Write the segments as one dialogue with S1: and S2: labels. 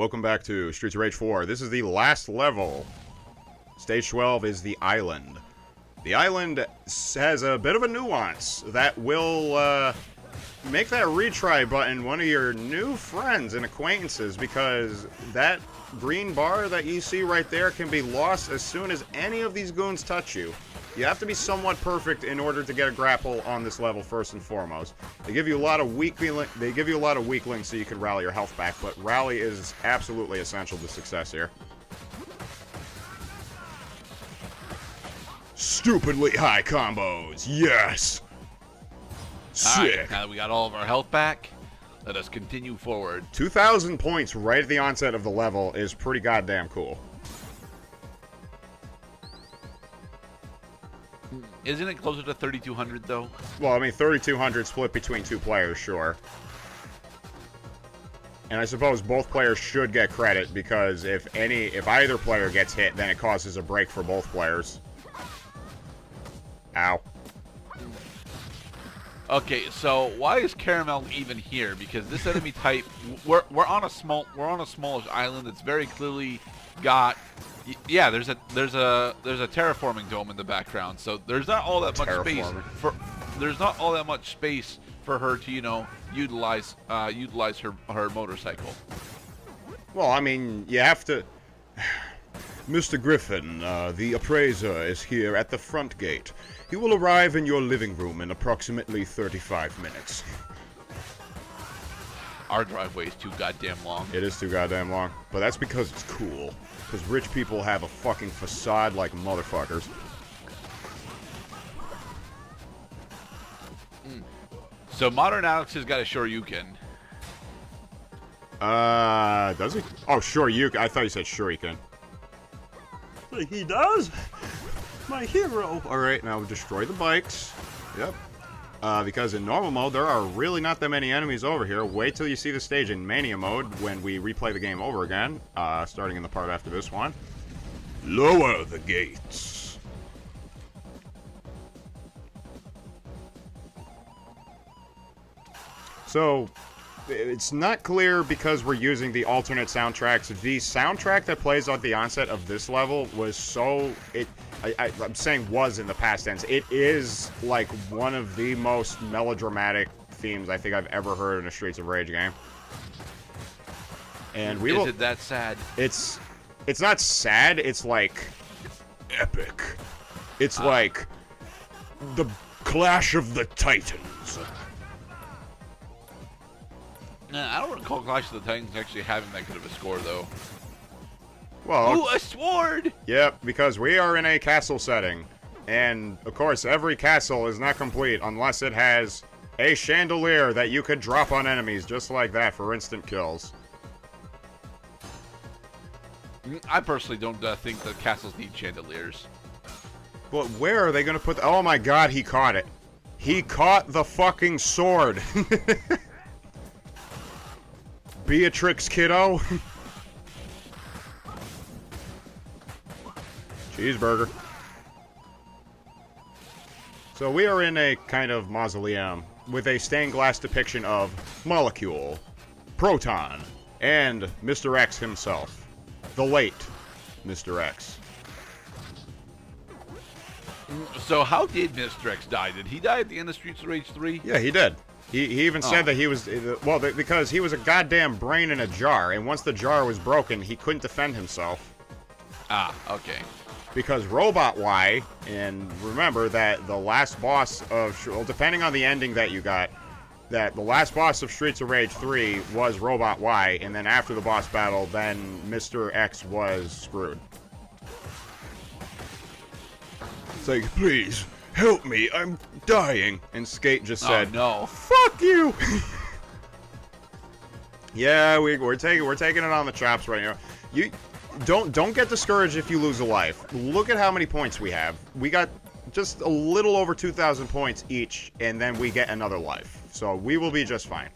S1: Welcome back to Streets of Rage 4. This is the last level. Stage 12 is the island. The island has a bit of a nuance that will make that retry button one of your new friends and acquaintances, because that green bar that you see right there can be lost as soon as any of these goons touch you. You have to be somewhat perfect in order to get a grapple on this level first and foremost. They give you a lot of weaklings so you can rally your health back, but rally is absolutely essential to success here. Stupidly high combos, yes! Sick.
S2: Alright, now that we got all of our health back, let us continue forward.
S1: 2,000 points right at the onset of the level is pretty goddamn cool.
S2: Isn't it closer to 3,200 though?
S1: Well, I mean, 3,200 split between two players, sure. And I suppose both players should get credit, because if either player gets hit, then it causes a break for both players. Ow.
S2: Okay, so why is Caramel even here? Because this enemy type, we're on a smallish island that's very clearly got. Yeah, there's a terraforming dome in the background, so there's not all that much space for. There's not all that much space for her to, you know, utilize her motorcycle.
S1: Well, I mean, you have to. Mr. Griffin, the appraiser is here at the front gate. He will arrive in your living room in approximately 35 minutes.
S2: Our driveway is too goddamn long.
S1: It is too goddamn long, but that's because it's cool. Because rich people have a fucking facade like motherfuckers.
S2: So Modern Alex has got a Shoryuken.
S1: Does he? Oh, Shoryuken. I thought you said Shuriken. He does? My hero. Alright, now destroy the bikes. Yep. Because in normal mode, there are really not that many enemies over here. Wait till you see the stage in Mania mode when we replay the game over again, starting in the part after this one. Lower the gates. So, it's not clear because we're using the alternate soundtracks. The soundtrack that plays at the onset of this level was so... I'm saying was in the past tense. It is like one of the most melodramatic themes I think I've ever heard in a Streets of Rage game. And
S2: Is it that sad?
S1: It's not sad. It's like epic. It's like the Clash of the Titans.
S2: Nah, I don't recall Clash of the Titans actually having that good of a score though.
S1: Well,
S2: ooh, a sword!
S1: Yep, because we are in a castle setting. And, of course, every castle is not complete unless it has a chandelier that you could drop on enemies just like that for instant kills.
S2: I personally don't think that castles need chandeliers.
S1: But where are they going to put... Oh my god, he caught it. He caught the fucking sword. Beatrix, kiddo. Cheeseburger. So we are in a kind of mausoleum with a stained glass depiction of Molecule, Proton, and Mr. X himself. The late Mr. X.
S2: So how did Mr. X die? Did he die at the end of Streets of Rage 3?
S1: Yeah, he did. He even said that he was... Well, because he was a goddamn brain in a jar, and once the jar was broken, he couldn't defend himself.
S2: Ah, okay.
S1: Because Robot Y, and remember that the last boss of... Well, depending on the ending that you got, that the last boss of Streets of Rage 3 was Robot Y, and then after the boss battle, then Mr. X was screwed. It's like, please, help me, I'm dying. And Skate just said,
S2: oh, no.
S1: Fuck you! Yeah, we're taking it on the chops right now. You... Don't get discouraged if you lose a life. Look at how many points we have. We got just a little over 2,000 points each, and then we get another life. So we will be just fine.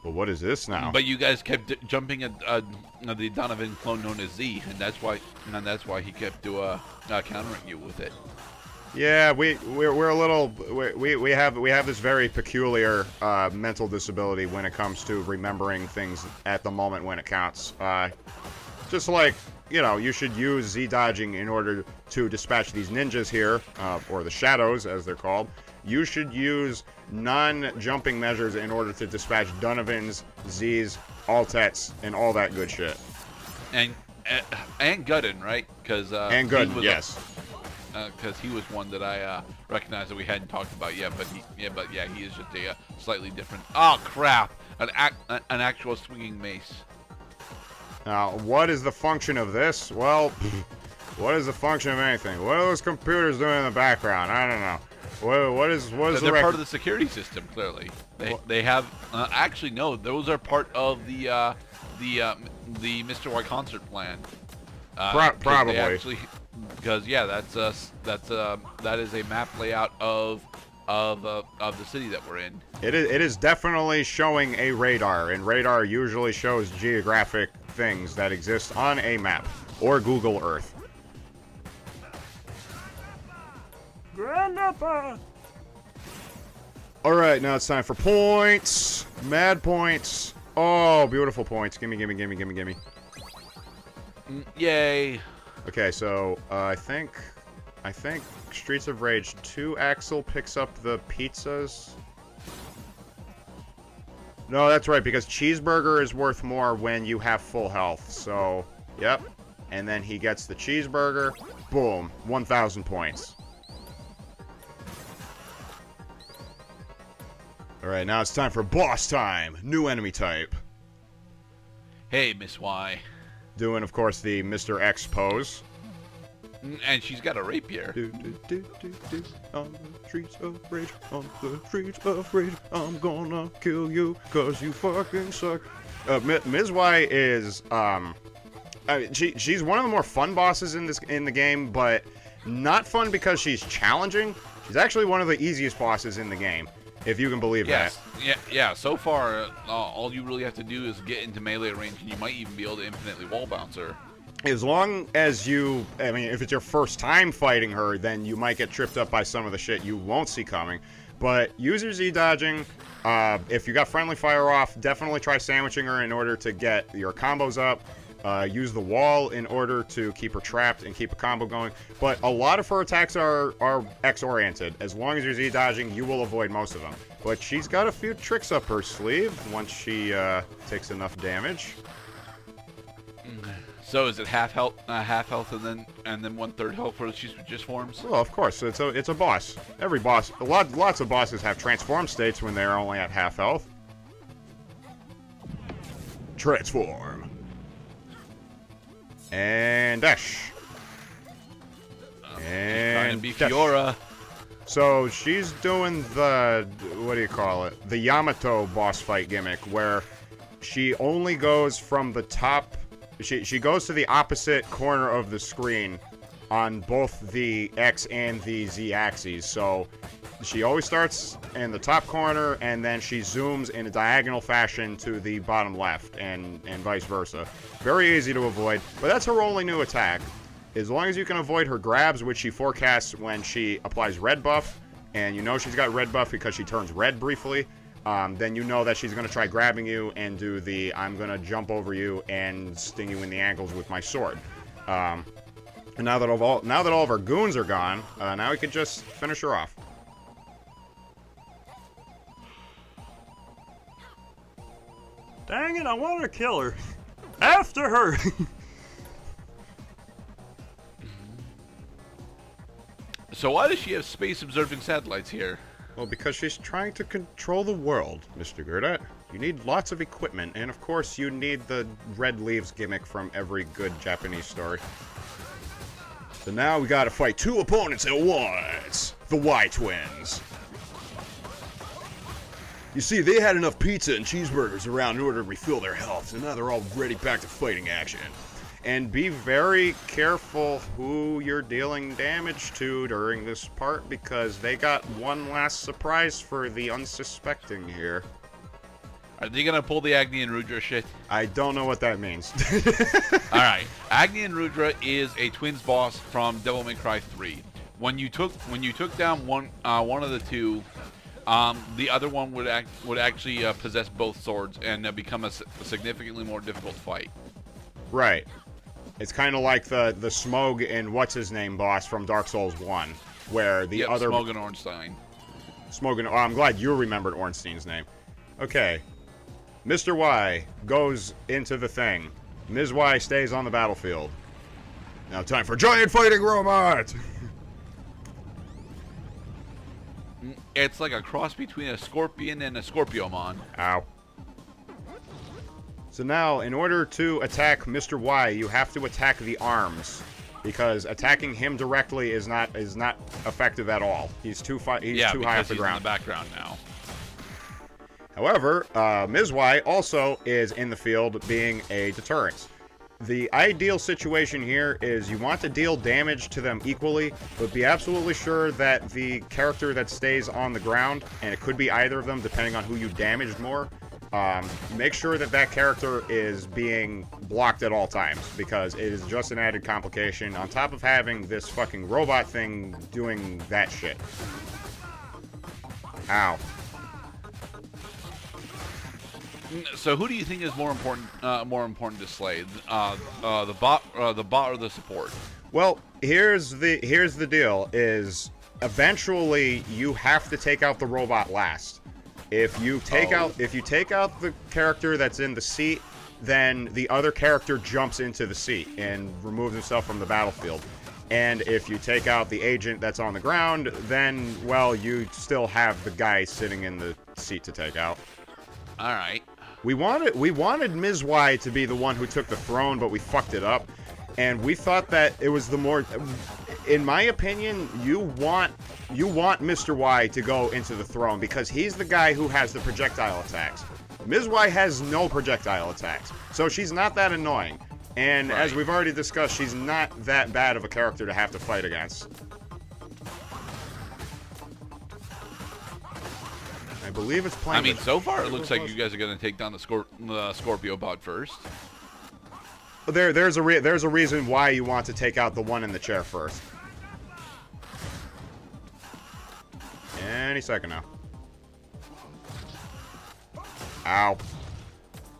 S1: But what is this now?
S2: But you guys kept jumping at the Donovan clone known as Z, and that's why he kept countering you with it.
S1: Yeah, we're a little we have this very peculiar mental disability when it comes to remembering things at the moment when it counts. Just like, you know, you should use Z dodging in order to dispatch these ninjas here, or the shadows as they're called. You should use non-jumping measures in order to dispatch Donovan's, Z's, Altets, and all that good shit.
S2: And Gooden, right? Because
S1: and Gooden, yes.
S2: Because he was one that I recognized that we hadn't talked about yet, but he is just a slightly different. Oh crap! An actual swinging mace.
S1: Now, what is the function of this? Well, what is the function of anything? What are those computers doing in the background? I don't know. What is
S2: They're part of the security system. Clearly, they have actually no. Those are part of the Mr. Y concert plan.
S1: Probably.
S2: Actually, because yeah, that is a map layout of the city that we're in.
S1: It is definitely showing a radar, and radar usually shows geographic things that exist on a map or Google Earth.
S3: Grandpa!
S1: Alright, now it's time for points. Mad points. Oh, beautiful points. Gimme.
S2: Yay.
S1: Okay, so I think Streets of Rage 2 Axel picks up the pizzas. No, that's right, because cheeseburger is worth more when you have full health. So, yep. And then he gets the cheeseburger. Boom. 1,000 points. Alright, now it's time for boss time. New enemy type.
S2: Hey, Miss Y.
S1: Doing, of course, the Mr. X pose.
S2: And she's got a rapier.
S1: On the streets of rage, on the streets of rage, I'm gonna kill you, cause you fucking suck. Ms. Y is, she's one of the more fun bosses in the game, but not fun because she's challenging. She's actually one of the easiest bosses in the game, if you can believe that.
S2: Yeah. So far, all you really have to do is get into melee range, and you might even be able to infinitely wall bounce her.
S1: As long as you, I mean, if it's your first time fighting her, then you might get tripped up by some of the shit you won't see coming. But use your Z dodging. If you got friendly fire off, definitely try sandwiching her in order to get your combos up. Use the wall in order to keep her trapped and keep a combo going. But a lot of her attacks are X-oriented. As long as you're Z dodging, you will avoid most of them. But she's got a few tricks up her sleeve once she takes enough damage.
S2: So is it half health, and then 1/3 health for she's just forms?
S1: Well, of course, it's a boss. Every boss, lots of bosses have transform states when they're only at half health. Transform. And dash. And
S2: trying to be Fiora.
S1: So she's doing the, what do you call it? The Yamato boss fight gimmick, where she only goes from the top. She goes to the opposite corner of the screen on both the X and the Z axes. So she always starts in the top corner, and then she zooms in a diagonal fashion to the bottom left, and vice versa. Very easy to avoid, but that's her only new attack. As long as you can avoid her grabs, which she forecasts when she applies red buff, and you know she's got red buff because she turns red briefly, then you know that she's going to try grabbing you and do the I'm going to jump over you and sting you in the ankles with my sword. And now that all of our goons are gone, now we can just finish her off.
S3: Dang it, I want to kill her. After her!
S2: So why does she have space-observing satellites here?
S1: Well, because she's trying to control the world, Mr. Gerda. You need lots of equipment, and of course you need the red leaves gimmick from every good Japanese story. So now we gotta fight two opponents at once! The Y-Twins. You see, they had enough pizza and cheeseburgers around in order to refill their health, so now they're all ready back to fighting action. And be very careful who you're dealing damage to during this part, because they got one last surprise for the unsuspecting here.
S2: Are they gonna pull the Agni and Rudra shit?
S1: I don't know what that means.
S2: Alright, Agni and Rudra is a twins boss from Devil May Cry 3. When you took down one of the two, the other one would actually possess both swords and become a significantly more difficult fight.
S1: Right. It's kind of like the Smog and what's his name boss from Dark Souls 1, where the other
S2: Smog and Ornstein.
S1: Smog and I'm glad you remembered Ornstein's name. Okay. Mr. Y goes into the thing. Ms. Y stays on the battlefield. Now time for giant fighting robot.
S2: It's like a cross between a scorpion and a Scorpiomon.
S1: Ow. So now, in order to attack Mr. Y, you have to attack the arms, because attacking him directly is not effective at all. He's too high off the
S2: he's
S1: ground.
S2: in the background now.
S1: However, Ms. Y also is in the field, being a deterrent. The ideal situation here is you want to deal damage to them equally, but be absolutely sure that the character that stays on the ground, and it could be either of them depending on who you damaged more, make sure that that character is being blocked at all times, because it is just an added complication on top of having this fucking robot thing doing that shit. Ow.
S2: So who do you think is more important to slay, the bot or the support?
S1: Well, here's the deal: is eventually you have to take out the robot last. If you take out the character that's in the seat, then the other character jumps into the seat and removes himself from the battlefield. And if you take out the agent that's on the ground, then, well, you still have the guy sitting in the seat to take out.
S2: All right.
S1: We wanted Ms. Y to be the one who took the throne, but we fucked it up. And we thought that it was the more... In my opinion, you want Mr. Y to go into the throne, because he's the guy who has the projectile attacks. Ms. Y has no projectile attacks, so she's not that annoying. And as we've already discussed, she's not that bad of a character to have to fight against. I believe it's playing...
S2: I mean, so far it looks like you guys are going to take down the Scorpio bot first.
S1: There's a reason why you want to take out the one in the chair first. Any second now. Ow.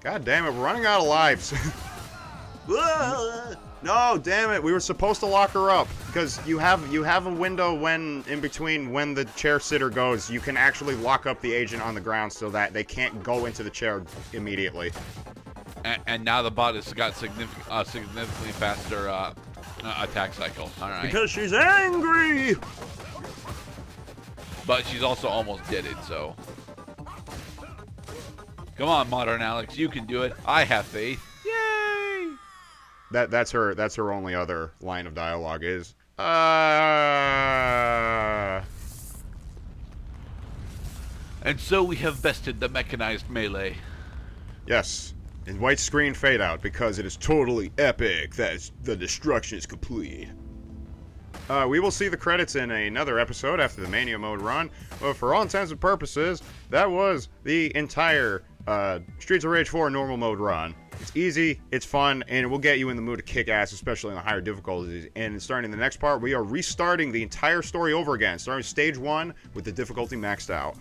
S1: God damn it, we're running out of lives. No, damn it, we were supposed to lock her up, because you have a window when in between when the chair sitter goes, you can actually lock up the agent on the ground so that they can't go into the chair immediately.
S2: And now the bot has got significantly faster attack cycle. All right.
S3: Because she's angry!
S2: But she's also almost deaded, so... Come on, Modern Alex, you can do it. I have faith. Yay!
S1: That's her only other line of dialogue is...
S2: And so we have bested the mechanized melee.
S1: Yes. And white screen fade out, because it is totally epic that the destruction is complete. We will see the credits in another episode after the Mania Mode run, but for all intents and purposes, that was the entire Streets of Rage 4 normal mode run. It's easy, it's fun, and it will get you in the mood to kick ass, especially in the higher difficulties. And starting the next part, we are restarting the entire story over again, starting stage 1 with the difficulty maxed out.